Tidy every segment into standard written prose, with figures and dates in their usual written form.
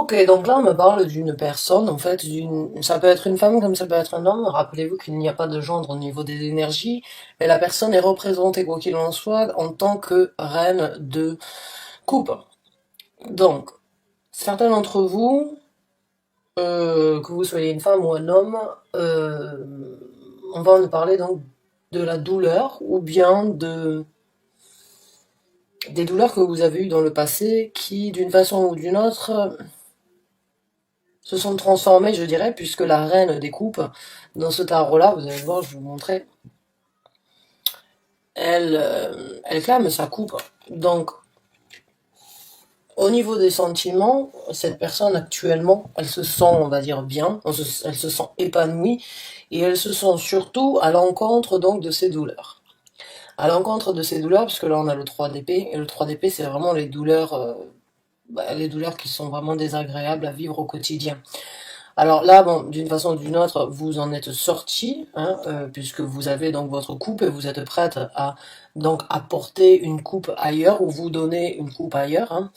Ok, donc là on me parle d'une personne, en fait, ça peut être une femme comme ça peut être un homme. Rappelez-vous qu'il n'y a pas de gendre au niveau des énergies, mais la personne est représentée, quoi qu'il en soit, en tant que reine de coupe. Donc, certains d'entre vous, que vous soyez une femme ou un homme, on va en parler donc de la douleur ou bien des douleurs que vous avez eues dans le passé qui, d'une façon ou d'une autre, se sont transformées, je dirais, puisque la reine des coupes, dans ce tarot-là, vous allez voir, je vais vous montrer, elle clame sa coupe. Donc, au niveau des sentiments, cette personne actuellement, elle se sent, on va dire, bien, elle se sent épanouie, et elle se sent surtout à l'encontre donc de ses douleurs. À l'encontre de ses douleurs, parce que là on a le 3 d'épée, et le 3 d'épée c'est vraiment les douleurs qui sont vraiment désagréables à vivre au quotidien. Alors là, bon, d'une façon ou d'une autre, vous en êtes sorti, hein, puisque vous avez donc votre coupe et vous êtes prête à donc apporter une coupe ailleurs ou vous donner une coupe ailleurs. Hein.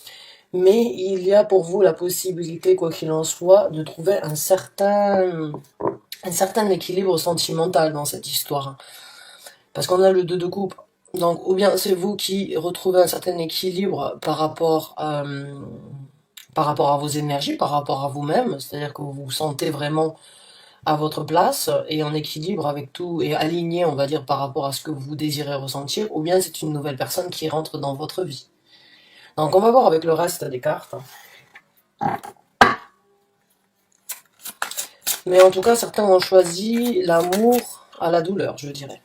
Mais il y a pour vous la possibilité, quoi qu'il en soit, de trouver un certain équilibre sentimental dans cette histoire. Hein. Parce qu'on a le 2 de coupe. Donc, ou bien c'est vous qui retrouvez un certain équilibre par rapport à vos énergies, par rapport à vous-même, c'est-à-dire que vous vous sentez vraiment à votre place et en équilibre avec tout et aligné, on va dire, par rapport à ce que vous désirez ressentir, ou bien c'est une nouvelle personne qui rentre dans votre vie. Donc on va voir avec le reste des cartes. Mais en tout cas, certains ont choisi l'amour à la douleur, je dirais.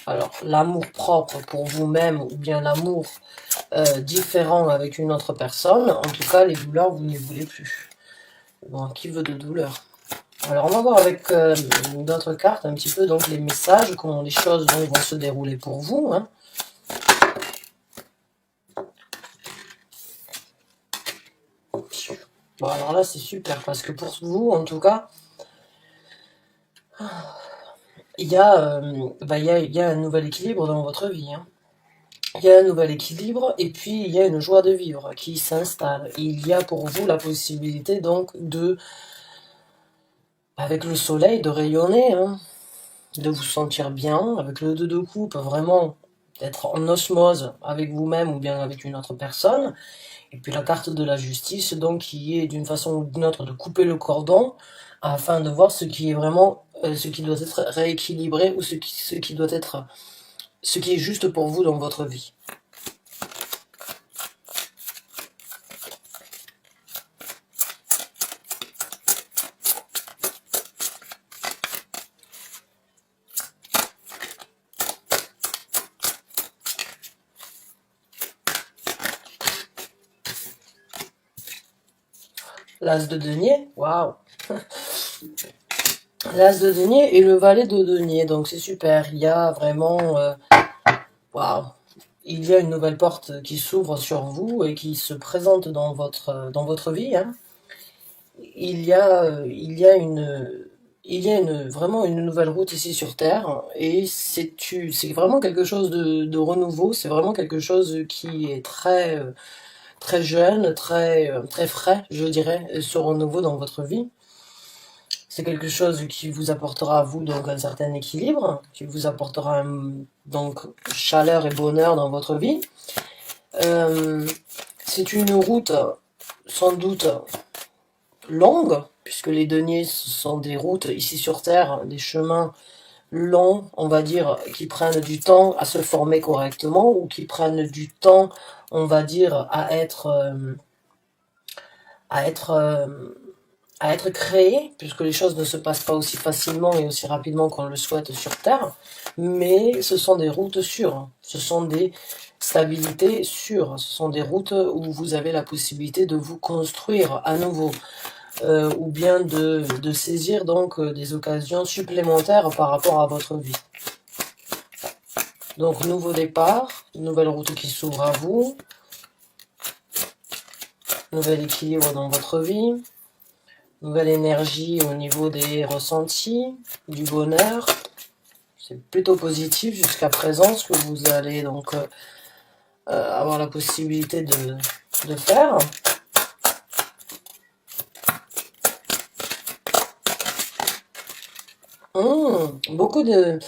Alors, l'amour propre pour vous-même ou bien l'amour différent avec une autre personne, en tout cas, les douleurs, vous ne les voulez plus. Bon, qui veut de douleur? Alors, on va voir avec d'autres cartes un petit peu donc les messages, comment les choses donc, vont se dérouler pour vous. Hein. Bon, alors là, c'est super, parce que pour vous, en tout cas, il y a un nouvel équilibre dans votre vie. Hein. Il y a un nouvel équilibre, et puis il y a une joie de vivre qui s'installe. Il y a pour vous la possibilité, donc, avec le soleil, de rayonner, hein, de vous sentir bien, avec le 2 de coupe, vraiment d'être en osmose avec vous-même ou bien avec une autre personne. Et puis la carte de la justice, donc, qui est d'une façon ou d'une autre de couper le cordon afin de voir ce qui est vraiment, ce qui doit être rééquilibré ou ce qui doit être, ce qui est juste pour vous dans votre vie. L'as de denier, waouh! L'as de denier et le valet de denier, donc c'est super. Il y a vraiment, waouh! Il y a une nouvelle porte qui s'ouvre sur vous et qui se présente dans votre vie. Hein. Il y a vraiment une nouvelle route ici sur Terre et c'est vraiment quelque chose de renouveau. C'est vraiment quelque chose qui est très jeune, très frais, je dirais, ce renouveau dans votre vie. C'est quelque chose qui vous apportera à vous donc un certain équilibre, qui vous apportera donc chaleur et bonheur dans votre vie. C'est une route sans doute longue, puisque les deniers sont des routes ici sur Terre, des chemins longs, on va dire, qui prennent du temps à se former correctement, ou qui prennent du temps, on va dire, à être à être créé, puisque les choses ne se passent pas aussi facilement et aussi rapidement qu'on le souhaite sur Terre, mais ce sont des routes sûres, ce sont des stabilités sûres, ce sont des routes où vous avez la possibilité de vous construire à nouveau, ou bien de saisir donc des occasions supplémentaires par rapport à votre vie. Donc nouveau départ, nouvelle route qui s'ouvre à vous, nouvel équilibre dans votre vie, nouvelle énergie au niveau des ressentis, du bonheur. C'est plutôt positif jusqu'à présent, ce que vous allez donc avoir la possibilité de faire. Beaucoup de,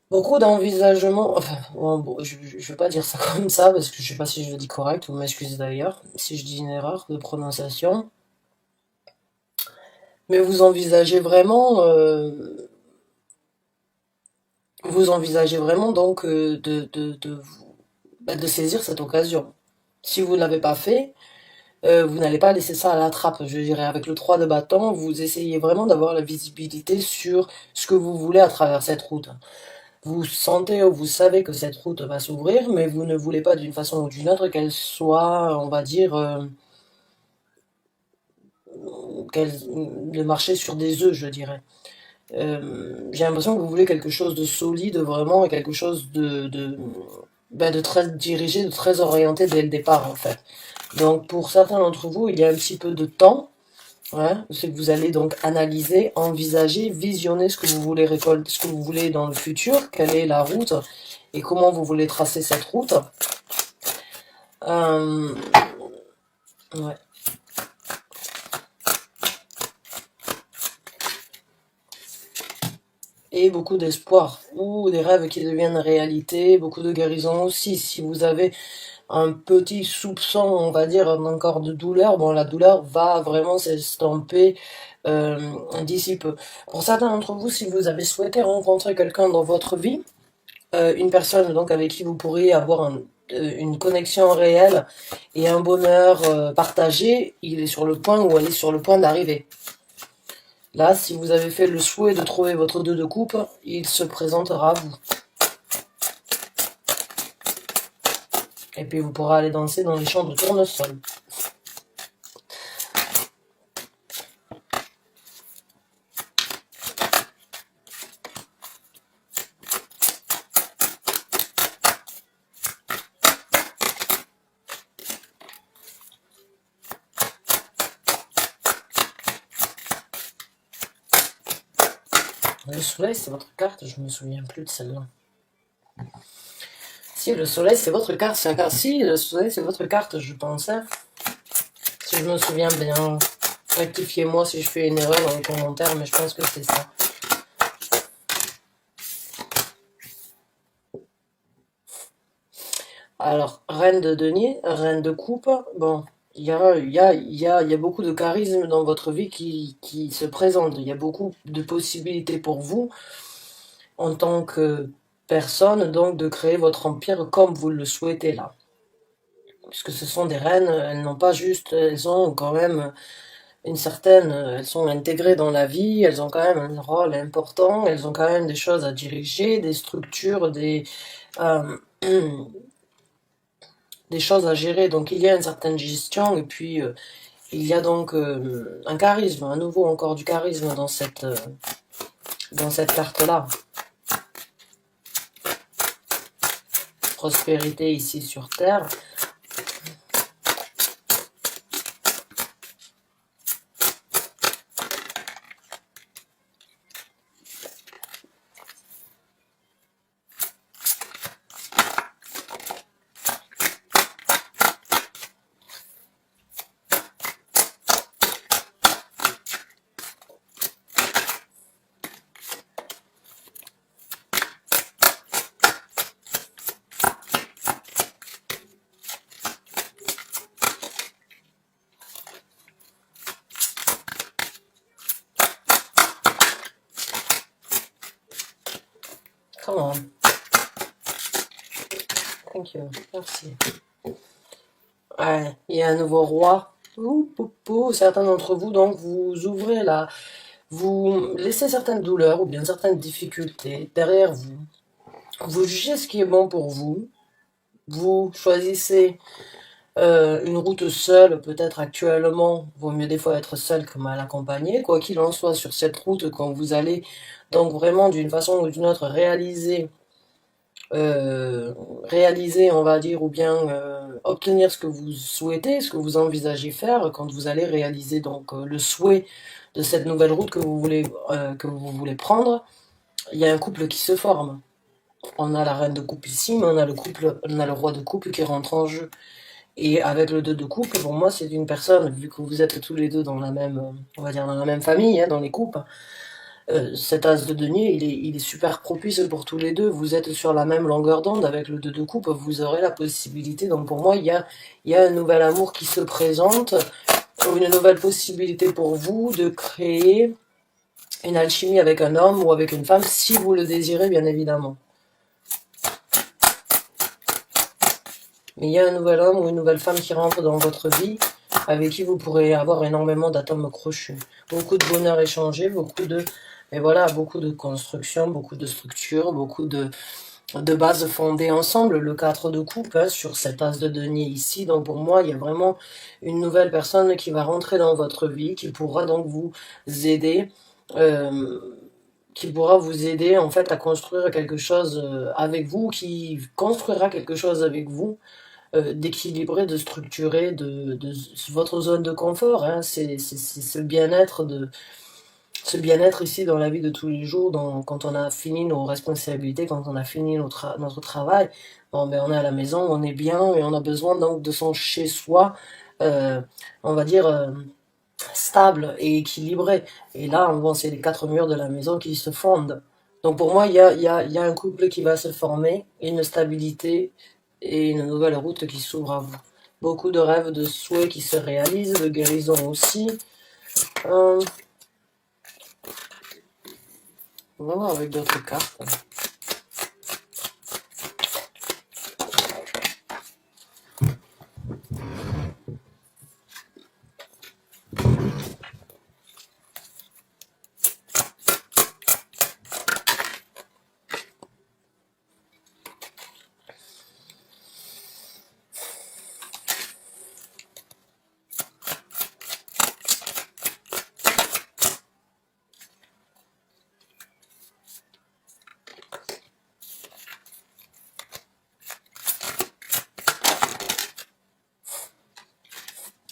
beaucoup d'envisagements, enfin, bon, je vais pas dire ça comme ça, parce que je sais pas si je le dis correct, vous m'excusez d'ailleurs, si je dis une erreur de prononciation, mais vous envisagez vraiment donc de saisir cette occasion. Si vous ne l'avez pas fait, vous n'allez pas laisser ça à la trappe, je dirais. Avec le 3 de bâton, vous essayez vraiment d'avoir la visibilité sur ce que vous voulez à travers cette route. Vous sentez ou vous savez que cette route va s'ouvrir, mais vous ne voulez pas d'une façon ou d'une autre qu'elle soit, on va dire, de marcher sur des œufs, je dirais. J'ai l'impression que vous voulez quelque chose de solide vraiment et quelque chose de très dirigé, de très orienté dès le départ en fait. Donc pour certains d'entre vous, il y a un petit peu de temps. Ouais, c'est que vous allez donc analyser, envisager, visionner ce que vous voulez récolter, ce que vous voulez dans le futur, quelle est la route et comment vous voulez tracer cette route. Euh, ouais. Et beaucoup d'espoir ou des rêves qui deviennent réalité, beaucoup de guérison aussi. Si vous avez un petit soupçon, on va dire, encore de douleur, bon, la douleur va vraiment s'estomper d'ici peu. Pour certains d'entre vous, si vous avez souhaité rencontrer quelqu'un dans votre vie, une personne donc avec qui vous pourriez avoir une connexion réelle et un bonheur partagé, il est sur le point ou elle est sur le point d'arriver. Là, si vous avez fait le souhait de trouver votre 2 de coupe, il se présentera à vous. Et puis vous pourrez aller danser dans les champs de tournesol. Le soleil, c'est votre carte, je me souviens plus de celle-là. Si, le soleil, c'est votre carte, c'est un carte. Si, le soleil, c'est votre carte, je pensais. Si je me souviens bien. Rectifiez-moi si je fais une erreur dans les commentaires, mais je pense que c'est ça. Alors, reine de denier, reine de coupe, bon, il y a beaucoup de charisme dans votre vie qui se présente. Il y a beaucoup de possibilités pour vous, en tant que personne, donc de créer votre empire comme vous le souhaitez là. Puisque ce sont des reines, elles n'ont pas juste, elles ont quand même elles sont intégrées dans la vie, elles ont quand même un rôle important, elles ont quand même des choses à diriger, des structures, euh, des choses à gérer. Donc il y a une certaine gestion et puis il y a donc un charisme, à nouveau encore du charisme dans cette carte-là. Prospérité ici sur Terre. Come on. Thank you. Merci. Ouais, il y a un nouveau roi. Certains d'entre vous, donc, vous ouvrez là. Vous laissez certaines douleurs ou bien certaines difficultés derrière vous. Vous jugez ce qui est bon pour vous. Vous choisissez une route seule, peut-être actuellement. Vaut mieux des fois être seul que mal accompagné. Quoi qu'il en soit, sur cette route, quand vous allez donc vraiment d'une façon ou d'une autre réaliser, on va dire, ou bien obtenir ce que vous souhaitez, ce que vous envisagez faire, quand vous allez réaliser donc le souhait de cette nouvelle route que vous voulez prendre, il y a un couple qui se forme. On a la reine de coupe ici, mais on a le roi de coupe qui rentre en jeu. Et avec le 2 de coupe, pour moi, c'est une personne, vu que vous êtes tous les deux dans la même, on va dire dans la même famille, hein, dans les coupes, Cet as de denier, il est super propice pour tous les deux. Vous êtes sur la même longueur d'onde avec le 2 de coupe. Vous aurez la possibilité. Donc pour moi, il y a un nouvel amour qui se présente, une nouvelle possibilité pour vous de créer une alchimie avec un homme ou avec une femme, si vous le désirez, bien évidemment. Mais il y a un nouvel homme ou une nouvelle femme qui rentre dans votre vie, avec qui vous pourrez avoir énormément d'atomes crochus. Beaucoup de bonheur échangé, et voilà, beaucoup de construction, beaucoup de structure, beaucoup de bases fondées ensemble. Le 4 de coupe, hein, sur cet as de denier ici. Donc pour moi, il y a vraiment une nouvelle personne qui va rentrer dans votre vie, qui pourra donc vous aider, en fait à construire quelque chose avec vous, qui construira quelque chose avec vous, d'équilibrer, de structurer, de votre zone de confort. Hein. C'est ce bien-être ici dans la vie de tous les jours, quand on a fini nos responsabilités, quand on a fini notre travail, bon, ben, on est à la maison, on est bien et on a besoin donc de son chez-soi, on va dire, stable et équilibré. Et là, bon, c'est les 4 murs de la maison qui se fondent. Donc pour moi, il y a un couple qui va se former, une stabilité et une nouvelle route qui s'ouvre à vous. Beaucoup de rêves, de souhaits qui se réalisent, de guérison aussi. On va voir avec d'autres cartes.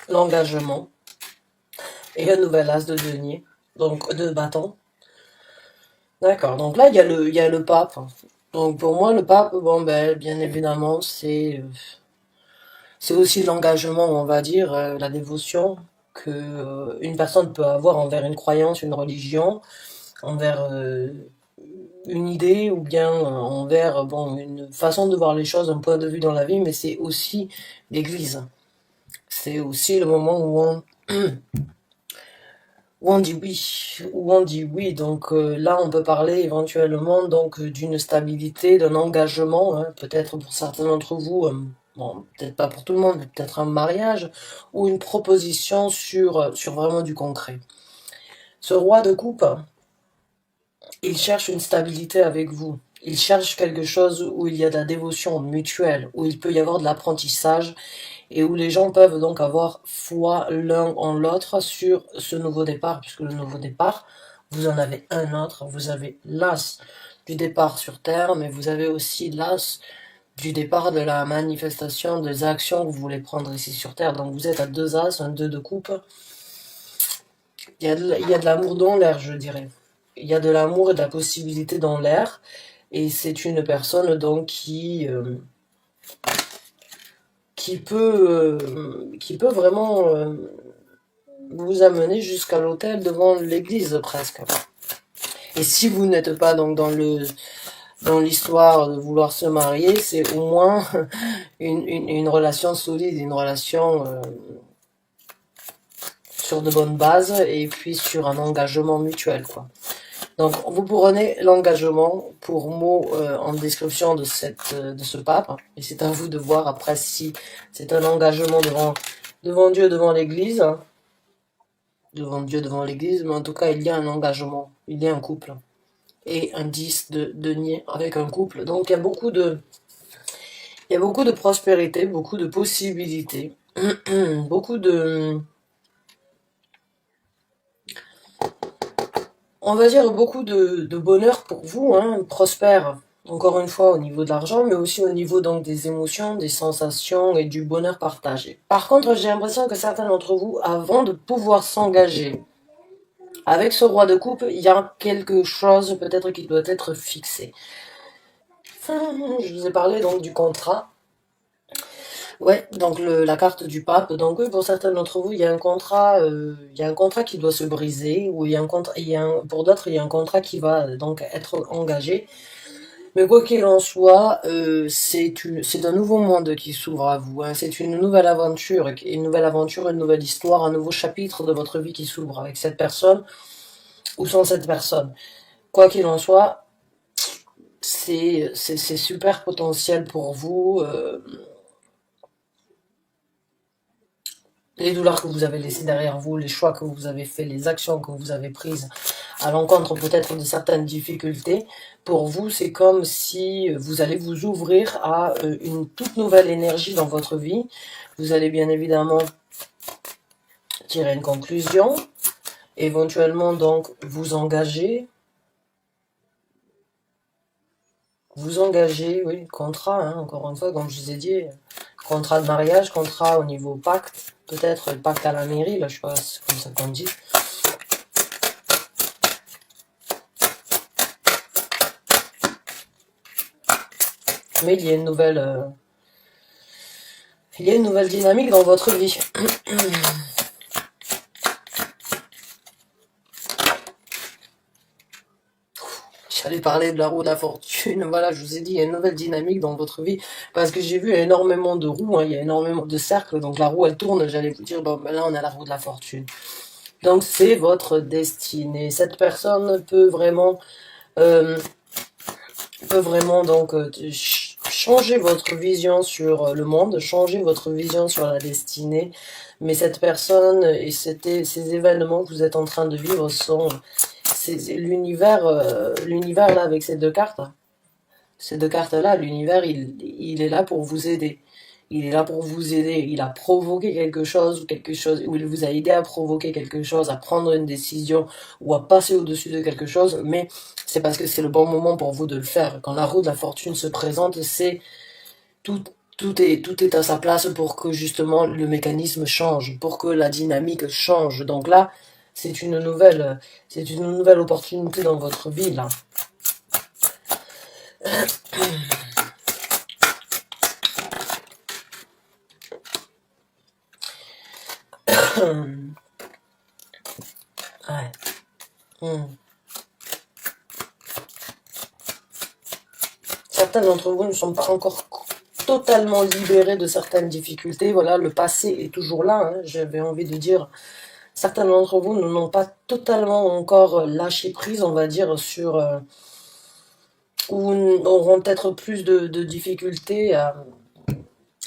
L'engagement et un nouvel as de denier, donc de bâton. D'accord, donc là il y a le pape. Donc pour moi le pape, bon ben bien évidemment c'est aussi l'engagement, on va dire, la dévotion que une personne peut avoir envers une croyance, une religion, envers une idée ou bien envers bon une façon de voir les choses, un point de vue dans la vie, mais c'est aussi l'Église. C'est aussi le moment où on dit oui, où on dit oui. Donc là, on peut parler éventuellement donc d'une stabilité, d'un engagement, hein, peut-être pour certains d'entre vous, bon, peut-être pas pour tout le monde, mais peut-être un mariage ou une proposition sur vraiment du concret. Ce roi de coupe, il cherche une stabilité avec vous. Il cherche quelque chose où il y a de la dévotion mutuelle, où il peut y avoir de l'apprentissage et où les gens peuvent donc avoir foi l'un en l'autre sur ce nouveau départ, puisque le nouveau départ, vous en avez un autre, vous avez l'as du départ sur Terre, mais vous avez aussi l'as du départ de la manifestation des actions que vous voulez prendre ici sur Terre. Donc vous êtes à 2 as, un 2 de coupe. Il y a de l'amour dans l'air, je dirais. Il y a de l'amour et de la possibilité dans l'air, et c'est une personne donc qui peut vraiment vous amener jusqu'à l'autel devant l'église presque. Et si vous n'êtes pas donc dans l'histoire de vouloir se marier, c'est au moins une relation solide, une relation sur de bonnes bases et puis sur un engagement mutuel, quoi. Donc vous prenez l'engagement pour mot en description de ce pape, et c'est à vous de voir après si c'est un engagement devant Dieu, devant l'Église, devant Dieu, devant l'Église, mais en tout cas il y a un engagement, il y a un couple et un 10 de denier avec un couple. Donc il y a beaucoup de prospérité, beaucoup de possibilités, beaucoup de, on va dire beaucoup de bonheur pour vous, hein, prospère. Encore une fois au niveau de l'argent, mais aussi au niveau donc des émotions, des sensations et du bonheur partagé. Par contre, j'ai l'impression que certains d'entre vous, avant de pouvoir s'engager avec ce roi de coupe, il y a quelque chose peut-être qui doit être fixé. Je vous ai parlé donc du contrat. Ouais, donc la carte du pape. Donc oui, pour certains d'entre vous, il y a un contrat qui doit se briser, ou il y a un contrat, pour d'autres, il y a un contrat qui va donc être engagé. Mais quoi qu'il en soit, c'est un nouveau monde qui s'ouvre à vous, hein. C'est une nouvelle aventure, une nouvelle histoire, un nouveau chapitre de votre vie qui s'ouvre avec cette personne ou sans cette personne. Quoi qu'il en soit, c'est super potentiel pour vous. Les douleurs que vous avez laissées derrière vous, les choix que vous avez faits, les actions que vous avez prises à l'encontre peut-être de certaines difficultés, pour vous, c'est comme si vous allez vous ouvrir à une toute nouvelle énergie dans votre vie. Vous allez bien évidemment tirer une conclusion, éventuellement donc vous engager, oui, contrat, hein, encore une fois, comme je vous ai dit, contrat de mariage, contrat au niveau pacte, peut-être pacte à la mairie, là je sais pas, c'est comme ça qu'on dit. Mais il y a une nouvelle dynamique dans votre vie. J'allais parler de la roue de la fortune. Voilà, je vous ai dit, il y a une nouvelle dynamique dans votre vie. Parce que j'ai vu énormément de roues, hein, il y a énormément de cercles. Donc la roue, elle tourne. J'allais vous dire, bon, ben là, on a la roue de la fortune. Donc c'est votre destinée. Cette personne euh, peut vraiment donc changer votre vision sur le monde, changer votre vision sur la destinée. Mais cette personne et ces événements que vous êtes en train de vivre sont l'univers là avec ces deux cartes. Ces deux cartes-là, l'univers, il est là pour vous aider. Il est là pour vous aider. Il a provoqué quelque chose, ou il vous a aidé à provoquer quelque chose, à prendre une décision, ou à passer au-dessus de quelque chose, mais c'est parce que c'est le bon moment pour vous de le faire. Quand la roue de la fortune se présente, c'est tout, tout est à sa place pour que justement le mécanisme change, pour que la dynamique change. Donc là, c'est une nouvelle opportunité dans votre vie, là. Ouais. Hmm. Certains d'entre vous ne sont pas encore totalement libérés de certaines difficultés. Voilà, le passé est toujours là, hein, j'avais envie de dire. Certains d'entre vous n'ont pas totalement encore lâché prise, on va dire, ou auront peut-être plus de difficultés à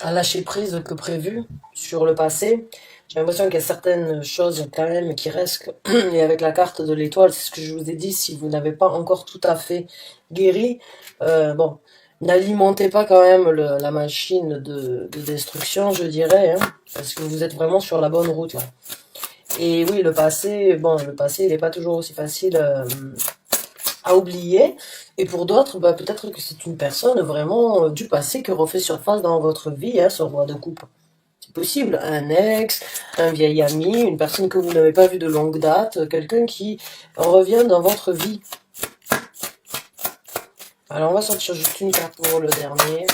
lâcher prise que prévu sur le passé. J'ai l'impression qu'il y a certaines choses quand même qui restent, et avec la carte de l'étoile, c'est ce que je vous ai dit, si vous n'avez pas encore tout à fait guéri, bon, n'alimentez pas quand même la machine de destruction, je dirais, hein, parce que vous êtes vraiment sur la bonne route là. Et oui, le passé, il n'est pas toujours aussi facile à oublier. Et pour d'autres, bah, peut-être que c'est une personne vraiment du passé qui refait surface dans votre vie, hein, ce roi de coupe. C'est possible, un ex, un vieil ami, une personne que vous n'avez pas vue de longue date, quelqu'un qui revient dans votre vie. Alors on va sortir juste une carte pour le dernier,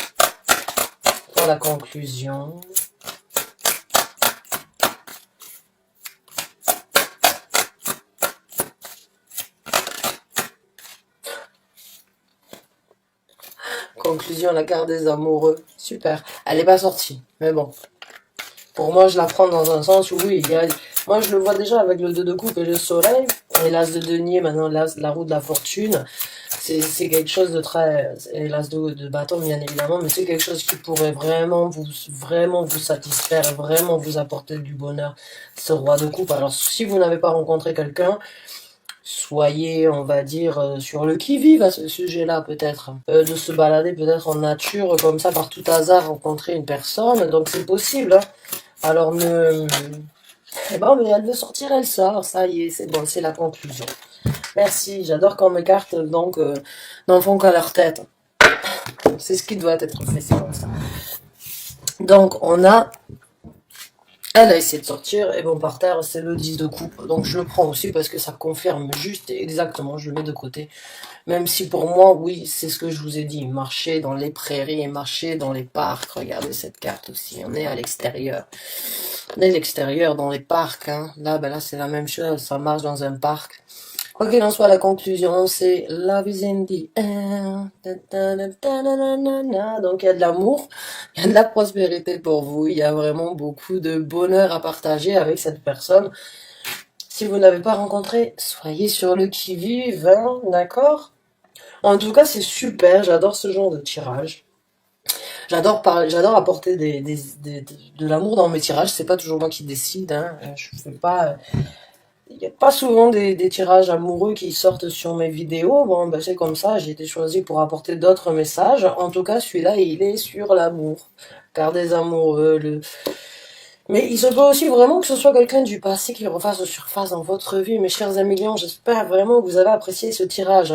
pour la conclusion. Conclusion, la carte des amoureux. Super. Elle n'est pas sortie, mais bon. Pour moi, je la prends dans un sens où oui, moi je le vois déjà avec le 2 de coupe et le soleil, et l'as de denier, maintenant la roue de la fortune. C'est quelque chose de très, et l'as de bâton bien évidemment, mais c'est quelque chose qui pourrait vraiment vous satisfaire, vraiment vous apporter du bonheur, ce roi de coupe. Alors si vous n'avez pas rencontré quelqu'un, soyez, on va dire, sur le qui-vive à ce sujet-là, peut-être. De se balader peut-être en nature, comme ça, par tout hasard, rencontrer une personne. Donc c'est possible, hein. Alors ne... Bon, mais elle veut sortir, elle sort. Ça y est, c'est bon, c'est la conclusion. Merci, j'adore quand mes cartes, donc, n'en font qu'à leur tête. C'est ce qui doit être fait, c'est comme ça. Donc, on a Elle a essayé de sortir, et bon, par terre, c'est le 10 de coupe. Donc je le prends aussi parce que ça confirme juste et exactement, je le mets de côté. Même si pour moi, oui, c'est ce que je vous ai dit, marcher dans les prairies et marcher dans les parcs. Regardez cette carte aussi, on est à l'extérieur. On est à l'extérieur, dans les parcs, hein. Là, ben là, c'est la même chose, ça marche dans un parc. Quoi qu'il en soit, la conclusion, c'est Love is in the air. Donc, il y a de l'amour, il y a de la prospérité pour vous, il y a vraiment beaucoup de bonheur à partager avec cette personne. Si vous ne l'avez pas rencontré, soyez sur le qui-vive, hein, d'accord? En tout cas, c'est super, j'adore ce genre de tirage. J'adore apporter de l'amour dans mes tirages, c'est pas toujours moi qui décide, hein. Je fais pas, il n'y a pas souvent des tirages amoureux qui sortent sur mes vidéos. Bon, ben c'est comme ça, j'ai été choisi pour apporter d'autres messages. En tout cas, celui-là, il est sur l'amour. Car des amoureux, mais il se peut aussi vraiment que ce soit quelqu'un du passé qui refasse surface dans votre vie. Mes chers amis lions, j'espère vraiment que vous avez apprécié ce tirage.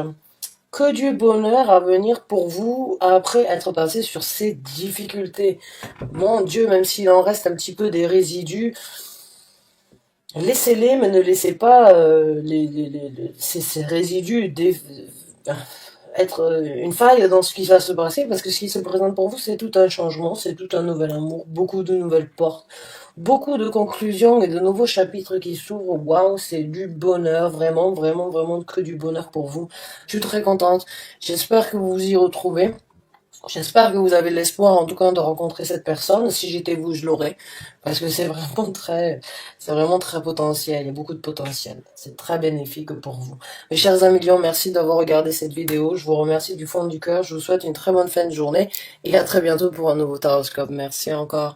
Que du bonheur à venir pour vous après être passé sur ces difficultés. Mon Dieu, même s'il en reste un petit peu des résidus, laissez-les, mais ne laissez pas ces résidus être une faille dans ce qui va se passer, parce que ce qui se présente pour vous, c'est tout un changement, c'est tout un nouvel amour, beaucoup de nouvelles portes, beaucoup de conclusions et de nouveaux chapitres qui s'ouvrent. Waouh, c'est du bonheur, vraiment, vraiment, vraiment que du bonheur pour vous. Je suis très contente. J'espère que vous vous y retrouvez. J'espère que vous avez l'espoir, en tout cas, de rencontrer cette personne. Si j'étais vous, je l'aurais. Parce que c'est vraiment très potentiel. Il y a beaucoup de potentiel. C'est très bénéfique pour vous. Mes chers amis lions, merci d'avoir regardé cette vidéo. Je vous remercie du fond du cœur. Je vous souhaite une très bonne fin de journée. Et à très bientôt pour un nouveau Taroscope. Merci encore.